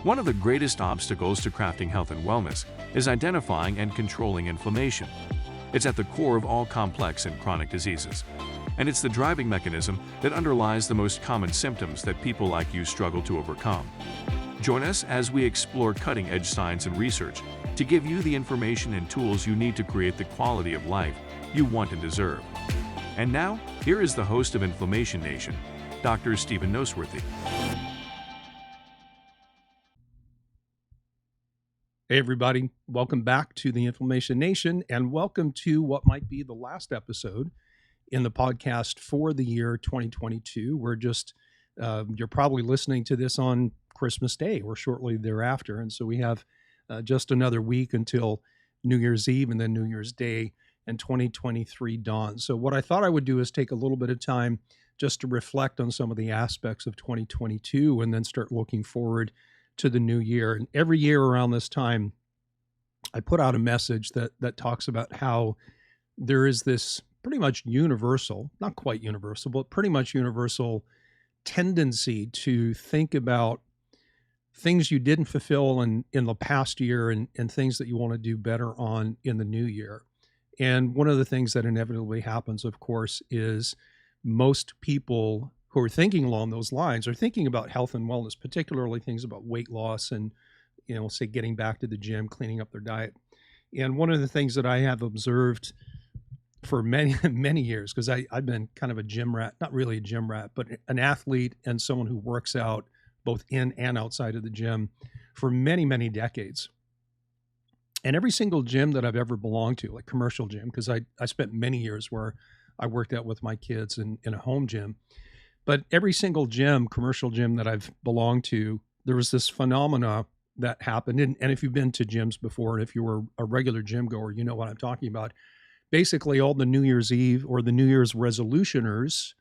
One of the greatest obstacles to crafting health and wellness is identifying and controlling inflammation. It's at the core of all complex and chronic diseases, and it's the driving mechanism that underlies the most common symptoms that people like you struggle to overcome. Join us as we explore cutting-edge science and research to give you the information and tools you need to create the quality of life you want and deserve. And now, here is the host of Inflammation Nation, Dr. Stephen Noseworthy. Hey everybody, welcome back to the Inflammation Nation, and welcome to what might be the last episode in the podcast for the year 2022. You're probably listening to this on Christmas Day or shortly thereafter, and so we have just another week until New Year's Eve and then New Year's Day and 2023 dawns. So what I thought I would do is take a little bit of time just to reflect on some of the aspects of 2022 and then start looking forward to the new year. And every year around this time, I put out a message that talks about how there is this pretty much universal, not quite universal, but pretty much universal tendency to think about things you didn't fulfill in the past year and things that you want to do better on in the new year. And one of the things that inevitably happens, of course, is most people who are thinking along those lines are thinking about health and wellness, particularly things about weight loss and, say getting back to the gym, cleaning up their diet. And one of the things that I have observed for many, many years, because I've been kind of a gym rat, not really a gym rat, but an athlete and someone who works out both in and outside of the gym for many, many decades. And every single gym that I've ever belonged to, like commercial gym, because I spent many years where I worked out with my kids in a home gym. But every single gym, commercial gym that I've belonged to, there was this phenomena that happened. And if you've been to gyms before, and if you were a regular gym goer, you know what I'm talking about. Basically, all the New Year's Eve or the New Year's resolutioners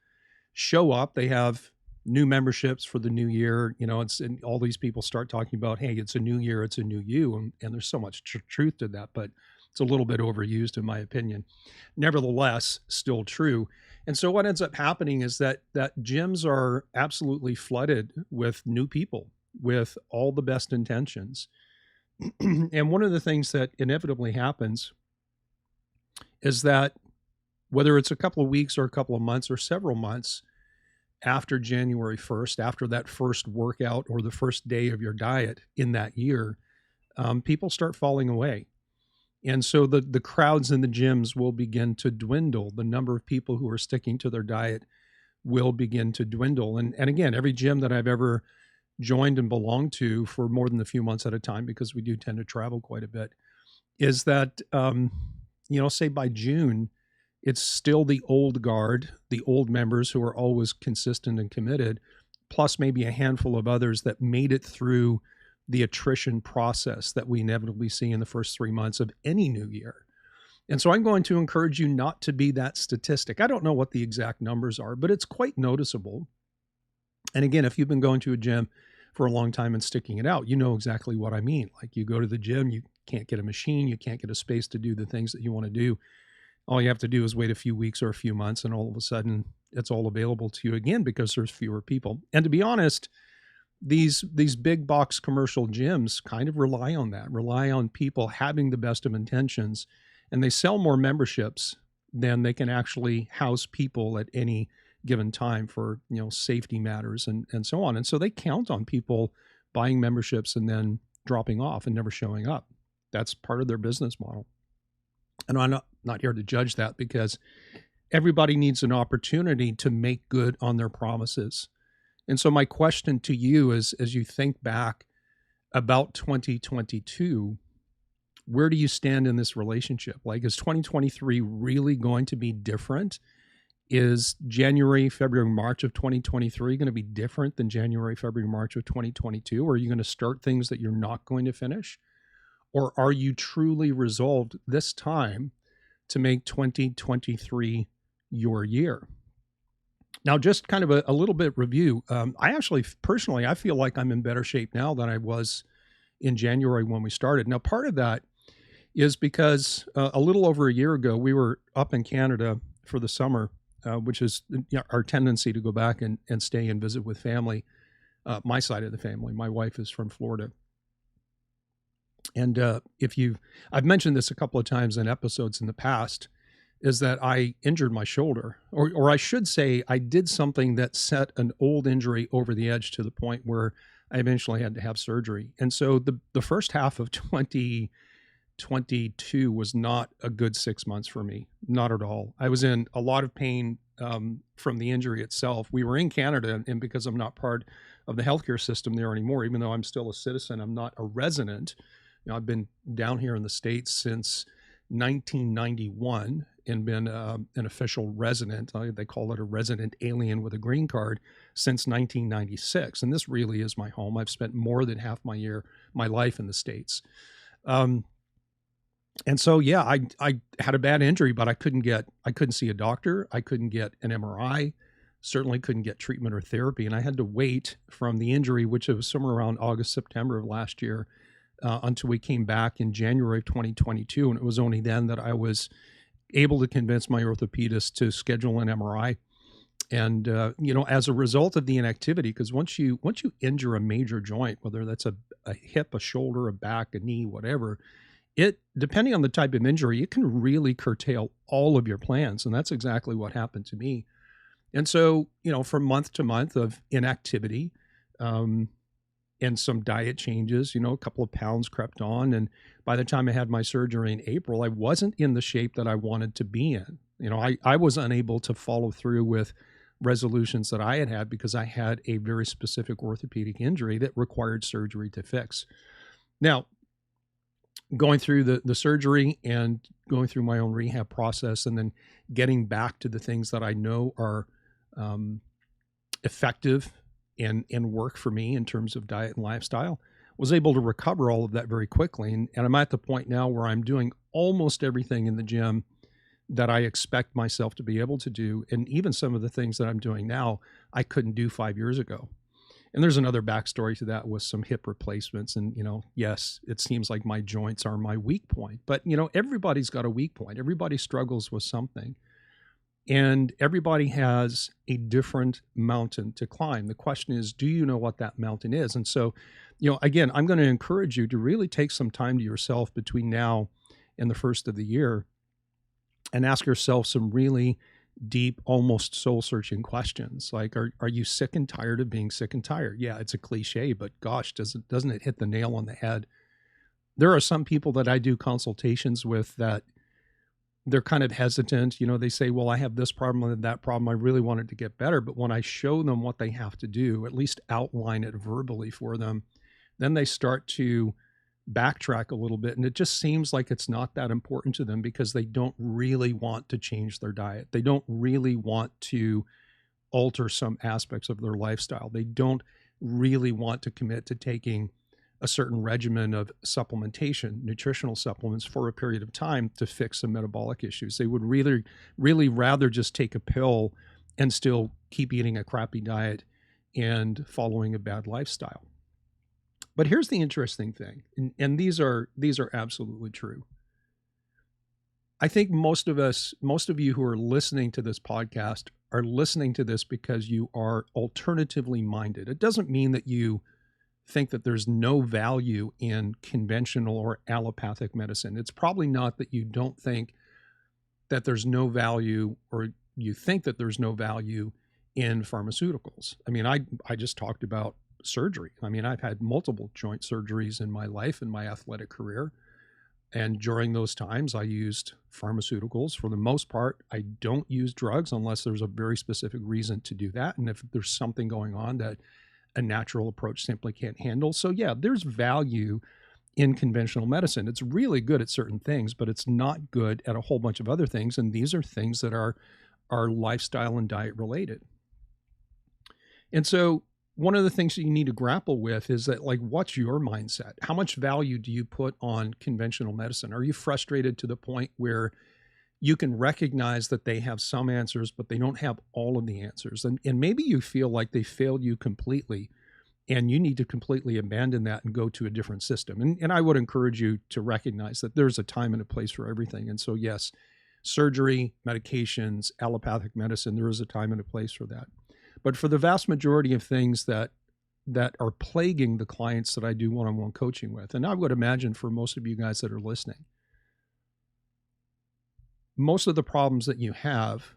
show up. They have new memberships for the new year. And all these people start talking about, hey, it's a new year, it's a new you. And there's so much truth to that, but it's a little bit overused in my opinion. Nevertheless, still true. And so what ends up happening is that gyms are absolutely flooded with new people with all the best intentions. And one of the things that inevitably happens is that whether it's a couple of weeks or a couple of months or several months after January 1st, after that first workout or the first day of your diet in that year, people start falling away. And so the crowds in the gyms will begin to dwindle. The number of people who are sticking to their diet will begin to dwindle. And again, every gym that I've ever joined and belonged to for more than a few months at a time, because we do tend to travel quite a bit, is that, say by June, it's still the old guard, the old members who are always consistent and committed, plus maybe a handful of others that made it through the attrition process that we inevitably see in the first 3 months of any new year. And so I'm going to encourage you not to be that statistic. I don't know what the exact numbers are, but it's quite noticeable. And again, if you've been going to a gym for a long time and sticking it out, you know exactly what I mean. Like you go to the gym, you can't get a machine, you can't get a space to do the things that you want to do. All you have to do is wait a few weeks or a few months, and all of a sudden it's all available to you again because there's fewer people. And to be honest, these big box commercial gyms kind of rely on people having the best of intentions, and they sell more memberships than they can actually house people at any given time for, safety matters and so on. And so they count on people buying memberships and then dropping off and never showing up. That's part of their business model. And I'm not here to judge that, because everybody needs an opportunity to make good on their promises. And so my question to you is, as you think back about 2022, where do you stand in this relationship? Like, is 2023 really going to be different? Is January, February, March of 2023 going to be different than January, February, March of 2022? Or are you going to start things that you're not going to finish? Or are you truly resolved this time to make 2023 your year? Now, just kind of a little bit review. I actually, personally, I feel like I'm in better shape now than I was in January when we started. Now, part of that is because a little over a year ago, we were up in Canada for the summer, which is our tendency to go back and stay and visit with family. my side of the family. My wife is from Florida. And I've mentioned this a couple of times in episodes in the past, is that I injured my shoulder, or I should say I did something that set an old injury over the edge to the point where I eventually had to have surgery. And so the first half of 2022 was not a good 6 months for me, not at all. I was in a lot of pain from the injury itself. We were in Canada, and because I'm not part of the healthcare system there anymore, even though I'm still a citizen, I'm not a resident. I've been down here in the States since 1991 and been an official resident. They call it a resident alien with a green card since 1996. And this really is my home. I've spent more than half my life in the States. And so, yeah, I had a bad injury, but I couldn't see a doctor. I couldn't get an MRI, certainly couldn't get treatment or therapy. And I had to wait from the injury, which was somewhere around August, September of last year, until we came back in January of 2022. And it was only then that I was able to convince my orthopedist to schedule an MRI. And, as a result of the inactivity, because once you injure a major joint, whether that's a hip, a shoulder, a back, a knee, whatever, depending on the type of injury, it can really curtail all of your plans. And that's exactly what happened to me. And so, from month to month of inactivity, and some diet changes, a couple of pounds crept on. And by the time I had my surgery in April, I wasn't in the shape that I wanted to be in. I was unable to follow through with resolutions that I had because I had a very specific orthopedic injury that required surgery to fix. Now, going through the surgery and going through my own rehab process, and then getting back to the things that I know are effective and work for me in terms of diet and lifestyle, was able to recover all of that very quickly. And I'm at the point now where I'm doing almost everything in the gym that I expect myself to be able to do. And even some of the things that I'm doing now, I couldn't do 5 years ago. And there's another backstory to that with some hip replacements. And, yes, it seems like my joints are my weak point, but everybody's got a weak point. Everybody struggles with something. And everybody has a different mountain to climb. The question is, do you know what that mountain is? And so, again, I'm going to encourage you to really take some time to yourself between now and the first of the year and ask yourself some really deep, almost soul-searching questions. Like, are you sick and tired of being sick and tired? Yeah, it's a cliche, but gosh, doesn't it hit the nail on the head? There are some people that I do consultations with that they're kind of hesitant. They say, well, I have this problem and that problem. I really wanted to get better. But when I show them what they have to do, at least outline it verbally for them, then they start to backtrack a little bit. And it just seems like it's not that important to them because they don't really want to change their diet. They don't really want to alter some aspects of their lifestyle. They don't really want to commit to taking a certain regimen of supplementation, nutritional supplements for a period of time to fix some metabolic issues. They would really, really rather just take a pill and still keep eating a crappy diet and following a bad lifestyle. But here's the interesting thing, and these are absolutely true. I think most of you who are listening to this podcast are listening to this because you are alternatively minded. It doesn't mean that you think that there's no value in conventional or allopathic medicine. It's probably not that you don't think that there's no value, or you think that there's no value in pharmaceuticals. I mean, I just talked about surgery. I mean, I've had multiple joint surgeries in my life, in my athletic career. And during those times, I used pharmaceuticals. For the most part, I don't use drugs unless there's a very specific reason to do that. And if there's something going on that a natural approach simply can't handle. So yeah, there's value in conventional medicine. It's really good at certain things, but it's not good at a whole bunch of other things. And these are things that are lifestyle and diet related. And so one of the things that you need to grapple with is that, like, what's your mindset? How much value do you put on conventional medicine? Are you frustrated to the point where you can recognize that they have some answers, but they don't have all of the answers? And maybe you feel like they failed you completely and you need to completely abandon that and go to a different system. And I would encourage you to recognize that there's a time and a place for everything. And so, yes, surgery, medications, allopathic medicine, there is a time and a place for that. But for the vast majority of things that that are plaguing the clients that I do one-on-one coaching with. And I would imagine for most of you guys that are listening, most of the problems that you have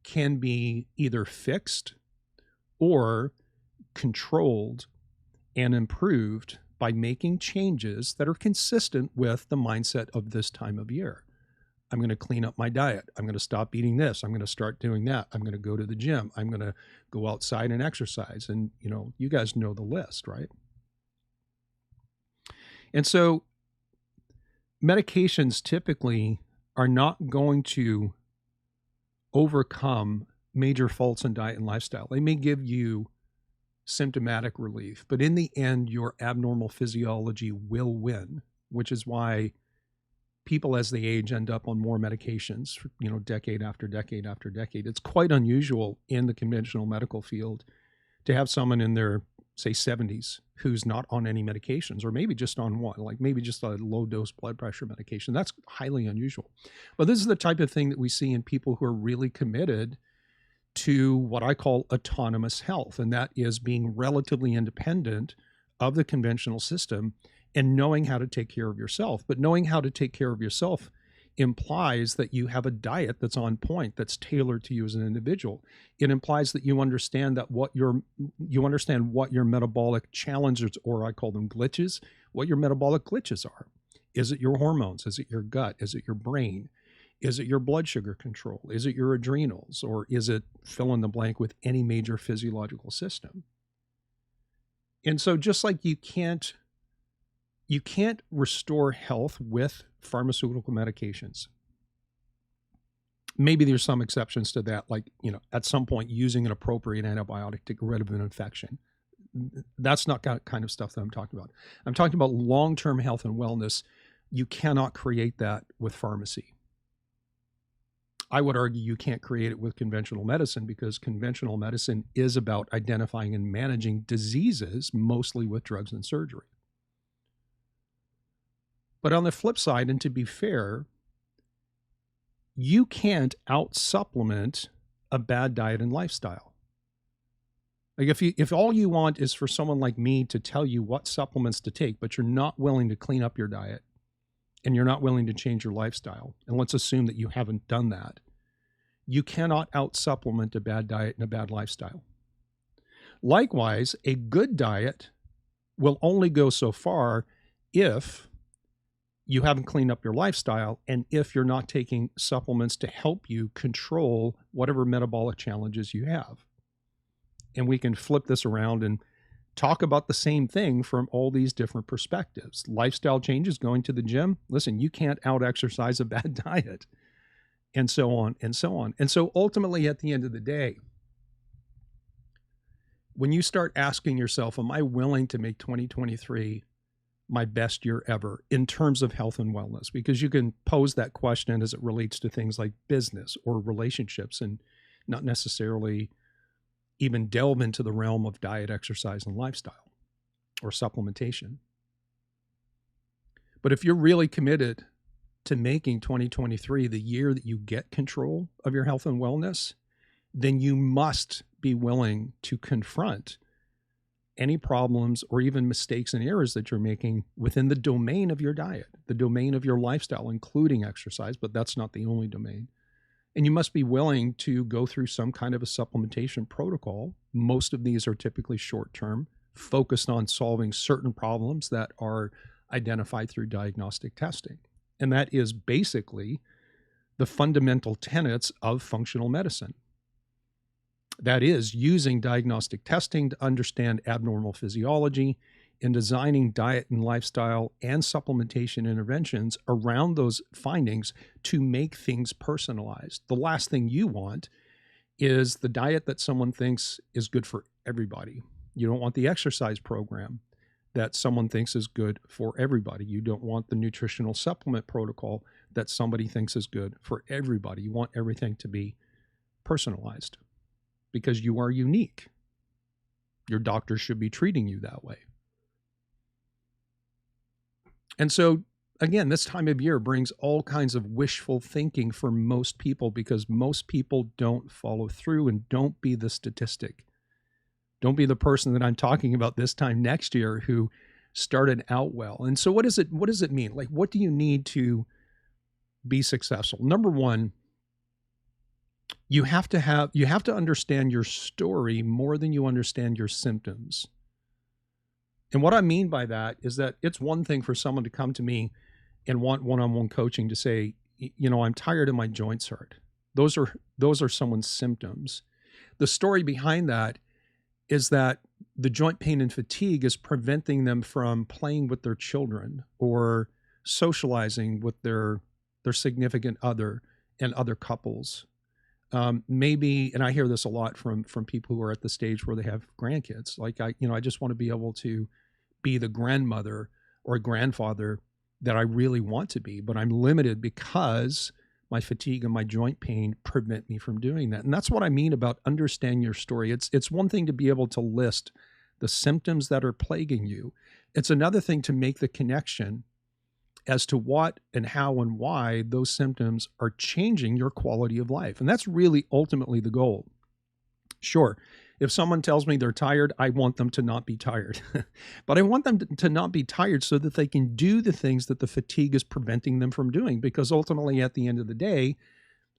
can be either fixed or controlled and improved by making changes that are consistent with the mindset of this time of year. I'm going to clean up my diet. I'm going to stop eating this. I'm going to start doing that. I'm going to go to the gym. I'm going to go outside and exercise. And, you guys know the list, right? And so medications typically are not going to overcome major faults in diet and lifestyle. They may give you symptomatic relief, but in the end, your abnormal physiology will win, which is why people as they age end up on more medications, decade after decade after decade. It's quite unusual in the conventional medical field to have someone in their, say, 70s who's not on any medications, or maybe just on one, like maybe just a low dose blood pressure medication. That's highly unusual. But this is the type of thing that we see in people who are really committed to what I call autonomous health, and that is being relatively independent of the conventional system and knowing how to take care of yourself. But knowing how to take care of yourself implies that you have a diet that's on point, that's tailored to you as an individual. It implies that you understand what your metabolic challenges, or I call them glitches, what your metabolic glitches are. Is it your hormones? Is it your gut? Is it your brain? Is it your blood sugar control? Is it your adrenals? Or is it fill in the blank with any major physiological system? And so just like you can't restore health with pharmaceutical medications. Maybe there's some exceptions to that, like, at some point using an appropriate antibiotic to get rid of an infection. That's not kind of stuff that I'm talking about. I'm talking about long-term health and wellness. You cannot create that with pharmacy. I would argue you can't create it with conventional medicine, because conventional medicine is about identifying and managing diseases, mostly with drugs and surgery. But on the flip side, and to be fair, you can't out-supplement a bad diet and lifestyle. Like if all you want is for someone like me to tell you what supplements to take, but you're not willing to clean up your diet and you're not willing to change your lifestyle, and let's assume that you haven't done that, you cannot out-supplement a bad diet and a bad lifestyle. Likewise, a good diet will only go so far if you haven't cleaned up your lifestyle, and if you're not taking supplements to help you control whatever metabolic challenges you have. And we can flip this around and talk about the same thing from all these different perspectives. Lifestyle changes, going to the gym. Listen, you can't out-exercise a bad diet, and so on and so on. And so ultimately, at the end of the day, when you start asking yourself, am I willing to make 2023 my best year ever in terms of health and wellness? Because you can pose that question as it relates to things like business or relationships, and not necessarily even delve into the realm of diet, exercise, and lifestyle or supplementation. But if you're really committed to making 2023 the year that you get control of your health and wellness, then you must be willing to confront any problems or even mistakes and errors that you're making within the domain of your diet, the domain of your lifestyle, including exercise, but that's not the only domain. And you must be willing to go through some kind of a supplementation protocol. Most of these are typically short-term, focused on solving certain problems that are identified through diagnostic testing. And that is basically the fundamental tenets of functional medicine. That is, using diagnostic testing to understand abnormal physiology and designing diet and lifestyle and supplementation interventions around those findings to make things personalized. The last thing you want is the diet that someone thinks is good for everybody. You don't want the exercise program that someone thinks is good for everybody. You don't want the nutritional supplement protocol that somebody thinks is good for everybody. You want everything to be personalized, because you are unique. Your doctor should be treating you that way. And so, again, this time of year brings all kinds of wishful thinking for most people, because most people don't follow through, and don't be the statistic. Don't be the person that I'm talking about this time next year who started out well. And so what does it mean? Like, what do you need to be successful? Number one, you have to understand your story more than you understand your symptoms. And what I mean by that is that it's one thing for someone to come to me and want one-on-one coaching to say, I'm tired and my joints hurt. Those are someone's symptoms. The story behind that is that the joint pain and fatigue is preventing them from playing with their children or socializing with their significant other and other couples. Maybe, and I hear this a lot from people who are at the stage where they have grandkids. Like I just want to be able to be the grandmother or grandfather that I really want to be, but I'm limited because my fatigue and my joint pain prevent me from doing that. And that's what I mean about understand your story. It's one thing to be able to list the symptoms that are plaguing you. It's another thing to make the connection as to what and how and why those symptoms are changing your quality of life. And that's really ultimately the goal. Sure, if someone tells me they're tired, I want them to not be tired. But I want them to not be tired so that they can do the things that the fatigue is preventing them from doing. Because ultimately, at the end of the day,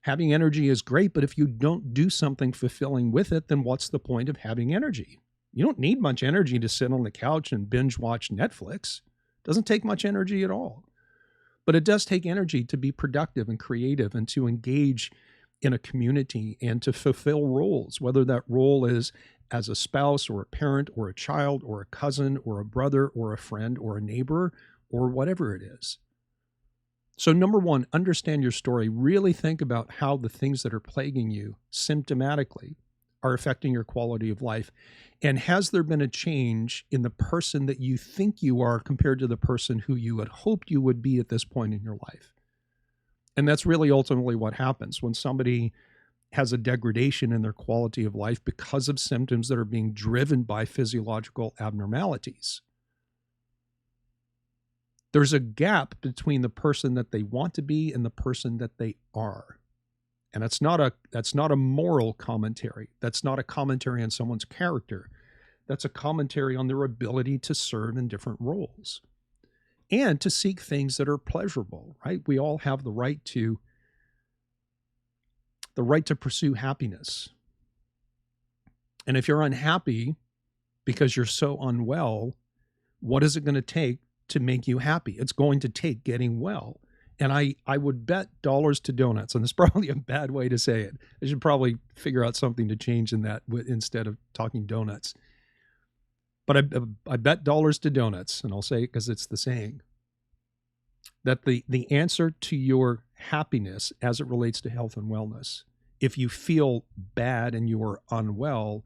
having energy is great, but if you don't do something fulfilling with it, then what's the point of having energy? You don't need much energy to sit on the couch and binge watch Netflix. It doesn't take much energy at all. But it does take energy to be productive and creative and to engage in a community and to fulfill roles, whether that role is as a spouse or a parent or a child or a cousin or a brother or a friend or a neighbor or whatever it is. So number one, understand your story. Really think about how the things that are plaguing you symptomatically are affecting your quality of life. And has there been a change in the person that you think you are compared to the person who you had hoped you would be at this point in your life? And that's really ultimately what happens when somebody has a degradation in their quality of life because of symptoms that are being driven by physiological abnormalities. There's a gap between the person that they want to be and the person that they are. And that's not a moral commentary. That's not a commentary on someone's character. That's a commentary on their ability to serve in different roles and to seek things that are pleasurable, right? We all have the right to pursue happiness. And if you're unhappy because you're so unwell, what is it going to take to make you happy? It's going to take getting well. And I would bet dollars to donuts, and it's probably a bad way to say it. I should probably figure out something to change in that instead of talking donuts. But I bet dollars to donuts, and I'll say it because it's the saying, that the answer to your happiness as it relates to health and wellness, if you feel bad and you are unwell,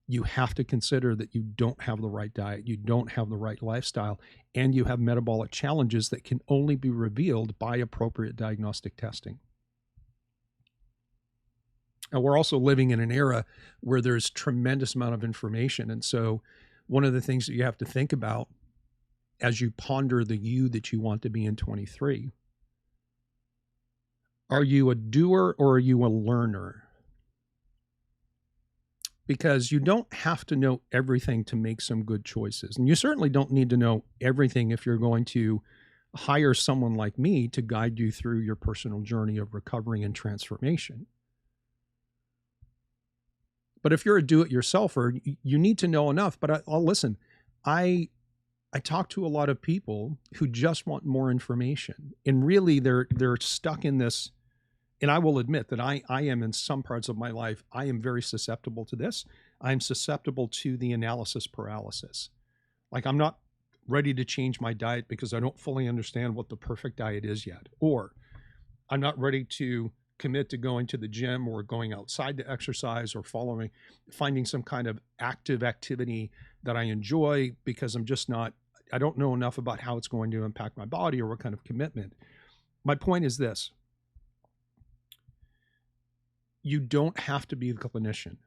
you have to consider that you don't have the right diet, you don't have the right lifestyle, and you have metabolic challenges that can only be revealed by appropriate diagnostic testing. And we're also living in an era where there's tremendous amount of information. And so one of the things that you have to think about as you ponder the you that you want to be in 23, are you a doer or are you a learner? Because you don't have to know everything to make some good choices. And you certainly don't need to know everything if you're going to hire someone like me to guide you through your personal journey of recovery and transformation. But if you're a do-it-yourselfer, you need to know enough. But I'll listen, I talk to a lot of people who just want more information. And really, they're stuck in this. And I will admit that I am, in some parts of my life, I am very susceptible to this. I'm susceptible to the analysis paralysis. Like, I'm not ready to change my diet because I don't fully understand what the perfect diet is yet. Or I'm not ready to commit to going to the gym or going outside to exercise or finding some kind of active activity that I enjoy because I don't know enough about how it's going to impact my body or what kind of commitment. My point is this. You don't have to be the clinician.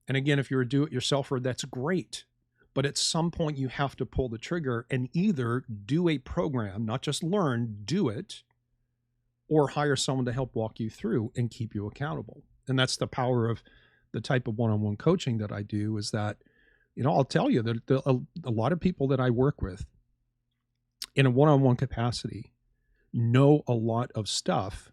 And again, if you're a do-it-yourselfer, that's great. But at some point, you have to pull the trigger and either do a program, not just learn, do it, or hire someone to help walk you through and keep you accountable. And that's the power of the type of one-on-one coaching that I do is that, I'll tell you that a lot of people that I work with in a one-on-one capacity know a lot of stuff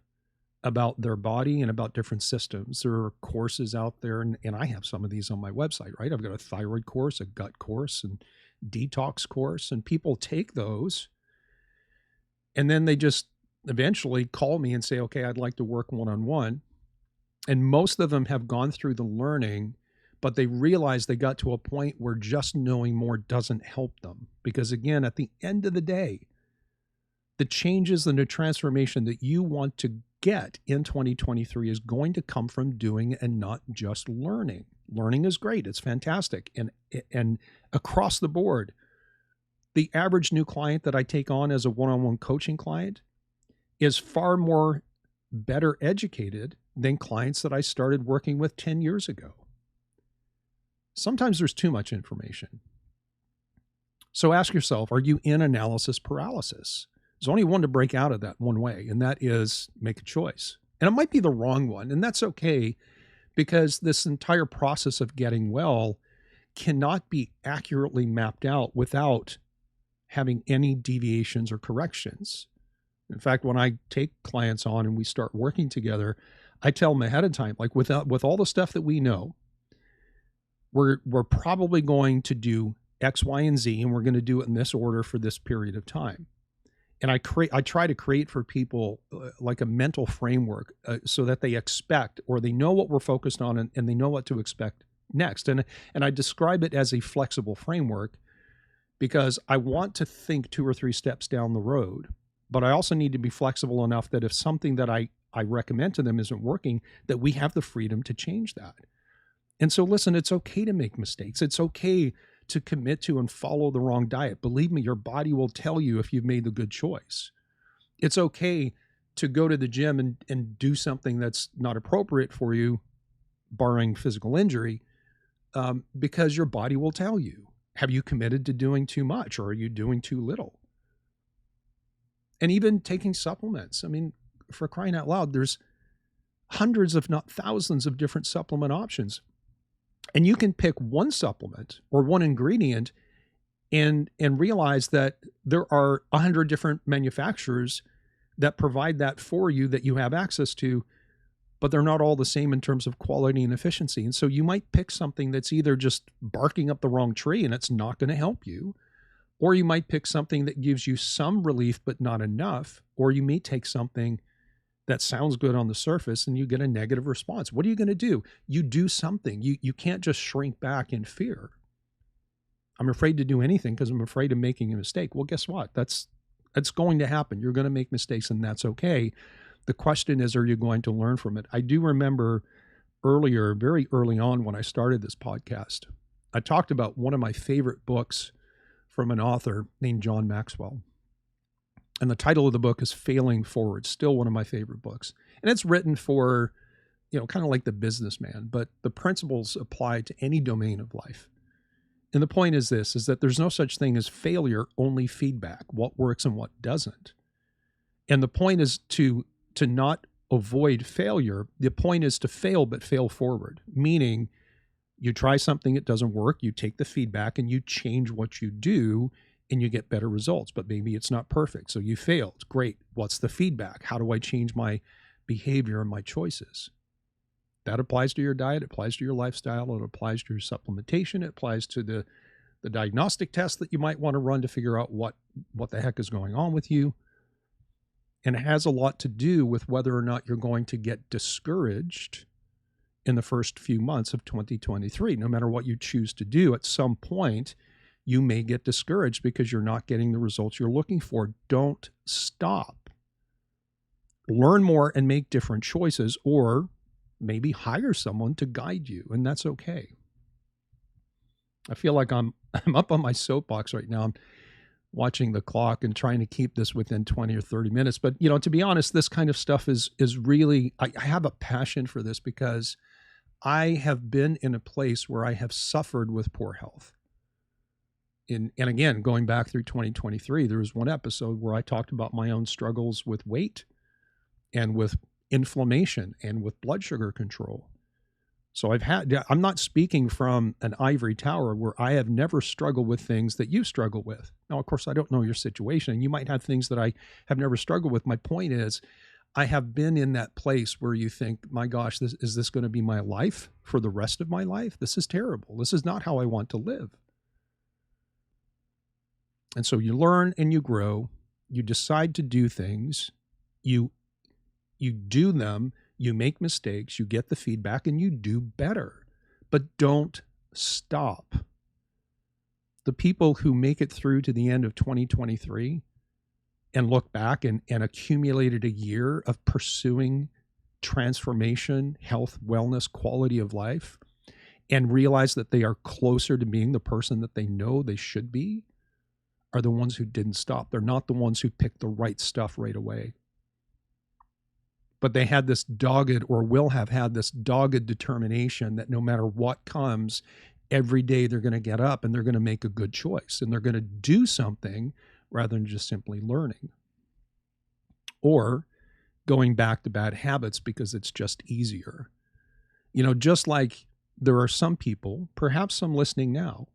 about their body and about different systems. There are courses out there, and I have some of these on my website, right? I've got a thyroid course, a gut course, and detox course, and people take those, and then they just eventually call me and say, okay, I'd like to work one-on-one. And most of them have gone through the learning, but they realize they got to a point where just knowing more doesn't help them. Because again, at the end of the day, the changes and the transformation that you want to get in 2023 is going to come from doing and not just learning. Learning is great. It's fantastic. And across the board, the average new client that I take on as a one-on-one coaching client is far more better educated than clients that I started working with 10 years ago. Sometimes there's too much information. So ask yourself, are you in analysis paralysis? There's only one to break out of that one way, and that is make a choice. And it might be the wrong one, and that's okay, because this entire process of getting well cannot be accurately mapped out without having any deviations or corrections. In fact, when I take clients on and we start working together, I tell them ahead of time, like with all the stuff that we know, we're probably going to do X, Y, and Z, and we're going to do it in this order for this period of time. And I try to create for people like a mental framework so that they expect, or they know what we're focused on, and they know what to expect next. And I describe it as a flexible framework because I want to think 2 or 3 steps down the road, but I also need to be flexible enough that if something that I recommend to them isn't working, that we have the freedom to change that. And so listen, it's okay to make mistakes. It's okay to commit to and follow the wrong diet. Believe me, your body will tell you if you've made the good choice. It's okay to go to the gym and do something that's not appropriate for you, barring physical injury, because your body will tell you. Have you committed to doing too much, or are you doing too little? And even taking supplements. I mean, for crying out loud, there's hundreds, if not thousands, of different supplement options. And you can pick one supplement or one ingredient and realize that there are 100 different manufacturers that provide that for you that you have access to, but they're not all the same in terms of quality and efficiency. And so you might pick something that's either just barking up the wrong tree and it's not going to help you, or you might pick something that gives you some relief but not enough, or you may take something that sounds good on the surface and you get a negative response. What are you going to do? You do something. You can't just shrink back in fear. I'm afraid to do anything because I'm afraid of making a mistake. Well, guess what? That's going to happen. You're going to make mistakes, and that's okay. The question is, are you going to learn from it? I do remember earlier, very early on when I started this podcast, I talked about one of my favorite books from an author named John Maxwell. And the title of the book is Failing Forward, still one of my favorite books. And it's written for, kind of like the businessman, but the principles apply to any domain of life. And the point is this, is that there's no such thing as failure, only feedback, what works and what doesn't. And the point is to not avoid failure. The point is to fail, but fail forward, meaning you try something, it doesn't work, you take the feedback and you change what you do, and you get better results, but maybe it's not perfect. So you failed. Great. What's the feedback? How do I change my behavior and my choices? That applies to your diet. It applies to your lifestyle. It applies to your supplementation. It applies to the diagnostic test that you might want to run to figure out what the heck is going on with you. And it has a lot to do with whether or not you're going to get discouraged in the first few months of 2023. No matter what you choose to do, at some point, you may get discouraged because you're not getting the results you're looking for. Don't stop. Learn more and make different choices, or maybe hire someone to guide you, and that's okay. I feel like I'm up on my soapbox right now. I'm watching the clock and trying to keep this within 20 or 30 minutes. But, to be honest, this kind of stuff is really, I have a passion for this because I have been in a place where I have suffered with poor health. And again, going back through 2023, there was one episode where I talked about my own struggles with weight and with inflammation and with blood sugar control. So I'm not speaking from an ivory tower where I have never struggled with things that you struggle with. Now, of course, I don't know your situation, and you might have things that I have never struggled with. My point is, I have been in that place where you think, my gosh, is this going to be my life for the rest of my life? This is terrible. This is not how I want to live. And so you learn and you grow, you decide to do things, you do them, you make mistakes, you get the feedback, and you do better. But don't stop. The people who make it through to the end of 2023 and look back and accumulated a year of pursuing transformation, health, wellness, quality of life, and realize that they are closer to being the person that they know they should be, are the ones who didn't stop. They're not the ones who picked the right stuff right away. But they had this dogged, or will have had this dogged determination that no matter what comes, every day they're going to get up and they're going to make a good choice and they're going to do something rather than just simply learning or going back to bad habits because it's just easier. You know, just like there are some people, perhaps some listening now,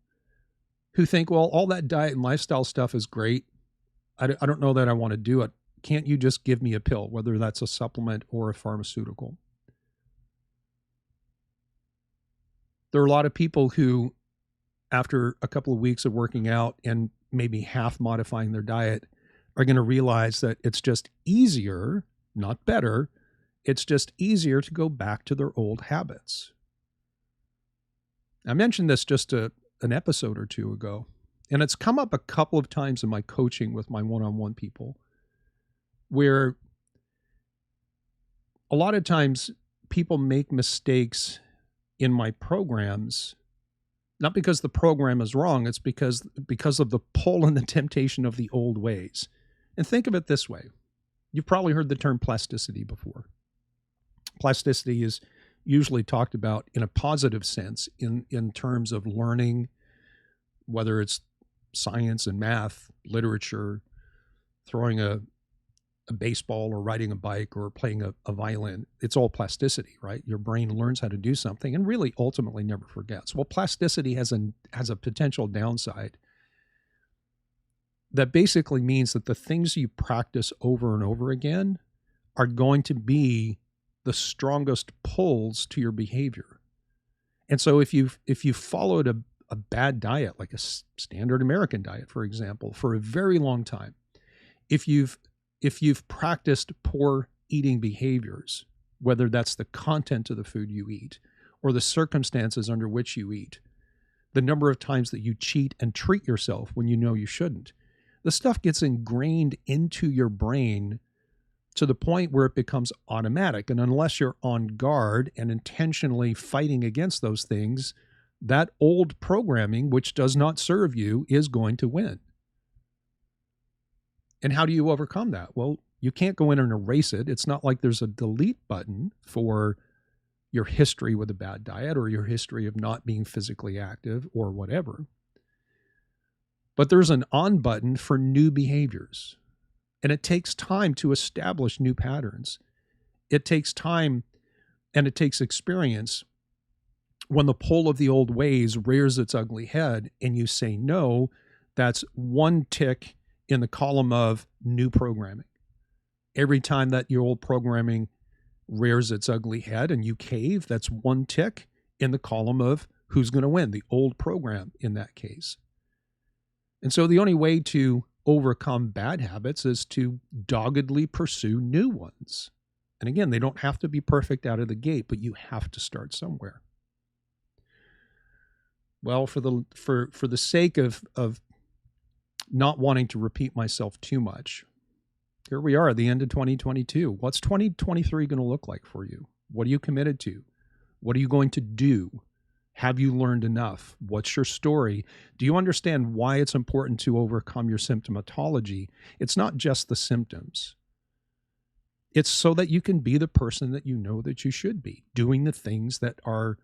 who think, well, all that diet and lifestyle stuff is great. I don't know that I want to do it. Can't you just give me a pill, whether that's a supplement or a pharmaceutical? There are a lot of people who, after a couple of weeks of working out and maybe half modifying their diet, are going to realize that it's just easier, not better, it's just easier to go back to their old habits. I mentioned this just an episode or two ago, and it's come up a couple of times in my coaching with my one-on-one people, where a lot of times people make mistakes in my programs, not because the program is wrong, it's because of the pull and the temptation of the old ways. And think of it this way. You've probably heard the term plasticity before. Plasticity is usually talked about in a positive sense in terms of learning, whether it's science and math, literature, throwing a baseball or riding a bike or playing a violin. It's all plasticity, right? Your brain learns how to do something and really ultimately never forgets. Well, plasticity has a potential downside that basically means that the things you practice over and over again are going to be the strongest pulls to your behavior. And so if you've followed a bad diet, like a standard American diet, for example, for a very long time, if you've practiced poor eating behaviors, whether that's the content of the food you eat or the circumstances under which you eat, the number of times that you cheat and treat yourself when you know you shouldn't, the stuff gets ingrained into your brain to the point where it becomes automatic. And unless you're on guard and intentionally fighting against those things, that old programming, which does not serve you, is going to win. And how do you overcome that? Well, you can't go in and erase it. It's not like there's a delete button for your history with a bad diet or your history of not being physically active or whatever. But there's an on button for new behaviors. And it takes time to establish new patterns. It takes time and it takes experience when the pull of the old ways rears its ugly head and you say no. That's one tick in the column of new programming. Every time that your old programming rears its ugly head and you cave, that's one tick in the column of who's going to win, the old program in that case. And so the only way to overcome bad habits is to doggedly pursue new ones. And again, they don't have to be perfect out of the gate, but you have to start somewhere. Well, for the sake of not wanting to repeat myself too much, here we are at the end of 2022. What's 2023 going to look like for you? What are you committed to? What are you going to do? Have you learned enough? What's your story? Do you understand why it's important to overcome your symptomatology? It's not just the symptoms. It's so that you can be the person that you know that you should be, doing the things that are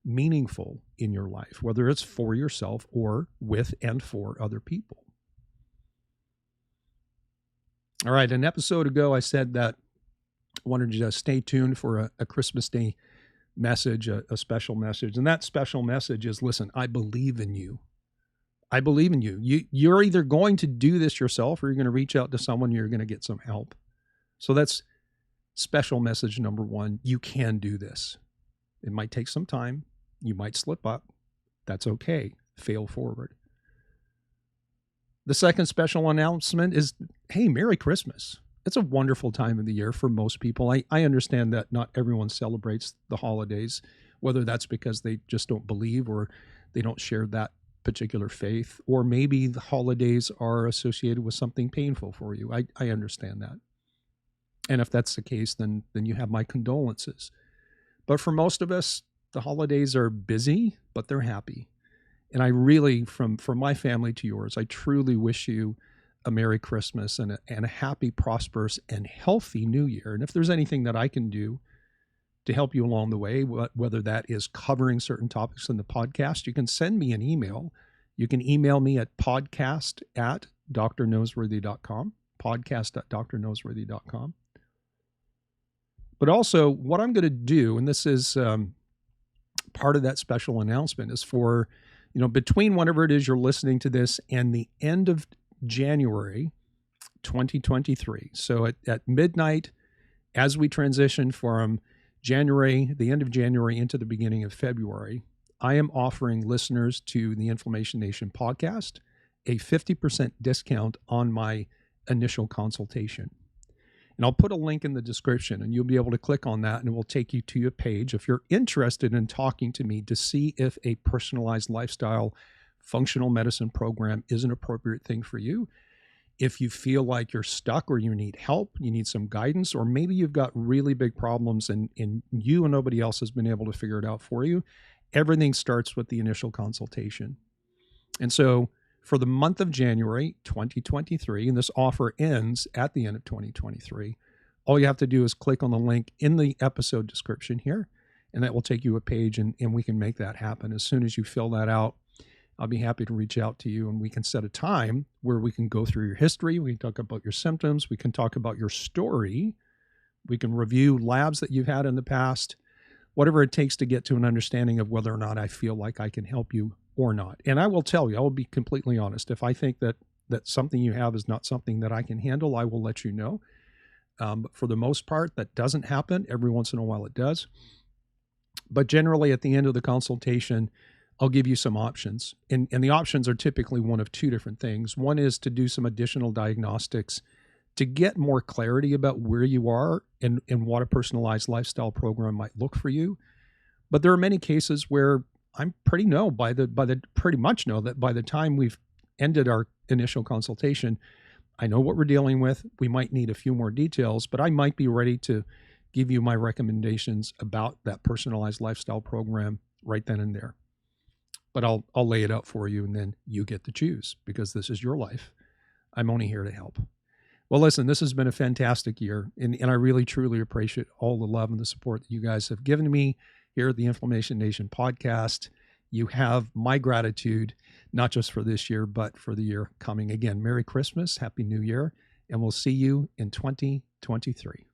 meaningful in your life, whether it's for yourself or with and for other people. All right, an episode ago, I said that I wanted you to stay tuned for a Christmas Day message, a special message. And that special message is, listen, I believe in you. I believe in you. You're either going to do this yourself or you're going to reach out to someone, you're going to get some help. So that's special message number one. You can do this. It might take some time. You might slip up. That's okay. Fail forward. The second special announcement is, hey, Merry Christmas. It's a wonderful time of the year for most people. I understand that not everyone celebrates the holidays, whether that's because they just don't believe or they don't share that particular faith, or maybe the holidays are associated with something painful for you. I understand that. And if that's the case, then you have my condolences. But for most of us, the holidays are busy, but they're happy. And I really, from my family to yours, I truly wish you a Merry Christmas and a happy, prosperous, and healthy New Year. And if there's anything that I can do to help you along the way, whether that is covering certain topics in the podcast, you can send me an email. You can email me at podcast@drnoseworthy.com, podcast@drnoseworthy.com. But also, what I'm going to do, and this is part of that special announcement, is for, between whenever it is you're listening to this and the end of January 2023. So at midnight, as we transition from the end of January into the beginning of February, I am offering listeners to the Inflammation Nation podcast a 50% discount on my initial consultation. And I'll put a link in the description and you'll be able to click on that and it will take you to a page if you're interested in talking to me to see if a personalized lifestyle functional medicine program is an appropriate thing for you. If you feel like you're stuck or you need help, you need some guidance, or maybe you've got really big problems and you and nobody else has been able to figure it out for you, everything starts with the initial consultation. And so for the month of January 2023, and this offer ends at the end of 2023, all you have to do is click on the link in the episode description here, and that will take you a page and we can make that happen. As soon as you fill that out, I'll be happy to reach out to you and we can set a time where we can go through your history. We can talk about your symptoms. We can talk about your story. We can review labs that you've had in the past, whatever it takes to get to an understanding of whether or not I feel like I can help you or not. And I will tell you, I will be completely honest. If I think that something you have is not something that I can handle, I will let you know. But for the most part, that doesn't happen. Every once in a while it does. But generally at the end of the consultation, I'll give you some options. And the options are typically one of two different things. One is to do some additional diagnostics to get more clarity about where you are and what a personalized lifestyle program might look for you. But there are many cases where I'm pretty much know that by the time we've ended our initial consultation, I know what we're dealing with. We might need a few more details, but I might be ready to give you my recommendations about that personalized lifestyle program right then and there. But I'll lay it out for you and then you get to choose because this is your life. I'm only here to help. Well, listen, this has been a fantastic year and I really, truly appreciate all the love and the support that you guys have given me here at the Inflammation Nation podcast. You have my gratitude, not just for this year, but for the year coming. Again, Merry Christmas, Happy New Year, and we'll see you in 2023.